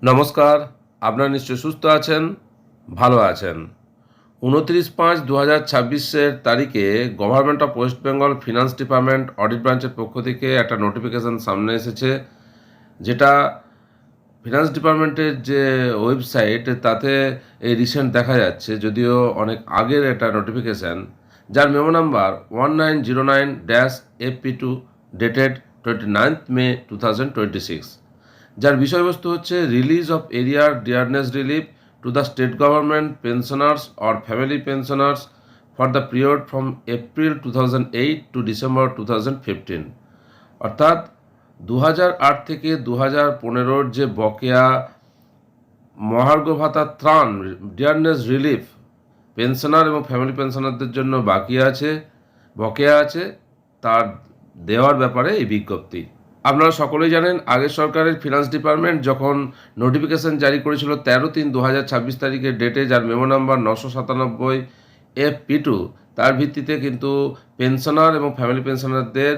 নমস্কার, আপনারা নিশ্চয়ই সুস্থ আছেন, ভালো আছেন। 29/5/2026 তারিখে government of West Bengal finance department audit ব্রাঞ্চের পক্ষ থেকে একটা নোটিফিকেশান সামনে এসেছে, যেটা ফিনান্স ডিপার্টমেন্টের যে ওয়েবসাইট তাতে এই রিসেন্ট দেখা যাচ্ছে, যদিও অনেক আগের একটা নোটিফিকেশান, যার memo number 1909-FP2 dated 29th May 2026, যার বিষয়বস্তু হচ্ছে রিলিজ অফ এরিয়ার dearness relief to the state government pensioners or family pensioners for the period from April 2008 to December 2015। অর্থাৎ 2008 থেকে 2015 যে বকেয়া মহার্ঘ ভাতা ত্রাণ ডিয়ারনেস রিলিফ পেনশনার এবং ফ্যামিলি পেনশনারদের জন্য বকেয়া আছে, তার দেওয়ার ব্যাপারে এই বিজ্ঞপ্তি। আপনারা সকলেই জানেন, আগের সরকারের ফিনান্স ডিপার্টমেন্ট যখন নোটিফিকেশান জারি করেছিল 13/3/2026 তারিখের ডেটে, যার মেমো নাম্বার 997-FP2, তার ভিত্তিতে কিন্তু পেনশনার এবং ফ্যামিলি পেনশনারদের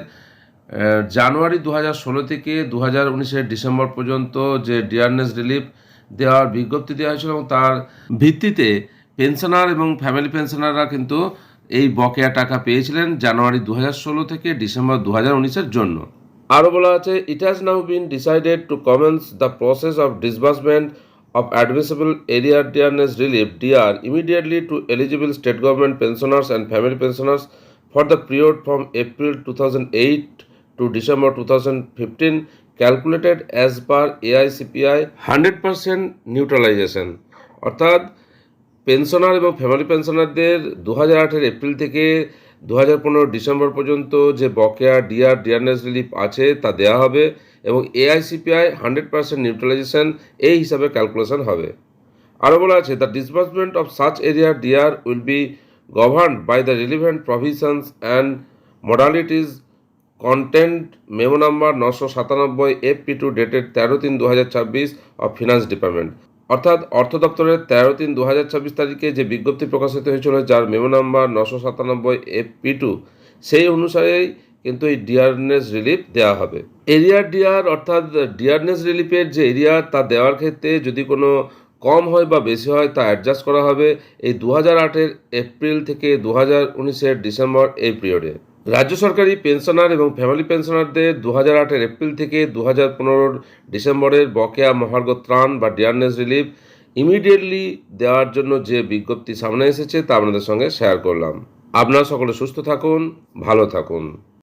জানুয়ারি 2016 থেকে 2019 ডিসেম্বর পর্যন্ত যে ডিয়ারনেস রিলিফ দেওয়ার বিজ্ঞপ্তি দেওয়া হয়েছিল, এবং তার ভিত্তিতে পেনশনার এবং ফ্যামিলি পেনশনাররা কিন্তু এই বকেয়া টাকা পেয়েছিলেন জানুয়ারি 2016 থেকে ডিসেম্বর 2019 জন্য। আরও বলা আছে, it has now bin decided to commence the process of disbursement of admissible area dearness relief (DR) immediately to eligible state government pensioners and family pensioners for the period from April 2008 to December 2015, calculated as per AICPI 100% neutralization। অর্থাৎ pensioner এবং family পেনশনারদের 2008 April থেকে 2015 December পর্যন্ত যে বকেয়া dearness relief আছে তা দেওয়া হবে, এবং AICPI 100% নিউট্রালাইজেশন এই হিসাবে ক্যালকুলেশন হবে। আরও বলা আছে, the disbursement of such area DR will be governed by the relevant provisions and modalities content memo number 997-FP2 dated 13/3/2026 of finance department. অর্থাৎ অর্থ দপ্তরের 13/3/2026 তারিখে যে বিজ্ঞপ্তি প্রকাশিত হয়েছিল, যার মেমো নাম্বার 997-FP2, সেই অনুসারেই কিন্তু এই ডিয়ারনেস রিলিফ দেওয়া হবে। ডিআর অর্থাৎ ডিয়ারনেস রিলিফের যে এরিয়া তা দেওয়ার ক্ষেত্রে যদি কোনো কম হয় বা বেশি হয় তা অ্যাডজাস্ট করা হবে এই 2008 এপ্রিল থেকে 2019 ডিসেম্বর এই পিরিয়ডে। রাজ্য সরকারি পেনশনার এবং ফ্যামিলি পেনশনারদের 2008 এপ্রিল থেকে 2015 ডিসেম্বরের বকেয়া মহার্ঘ ত্রাণ বা ডিয়ারনেস রিলিফ ইমিডিয়েটলি দেওয়ার জন্য যে বিজ্ঞপ্তি সামনে এসেছে তা আপনাদের সঙ্গে শেয়ার করলাম। আপনারা সকলে সুস্থ থাকুন, ভালো থাকুন।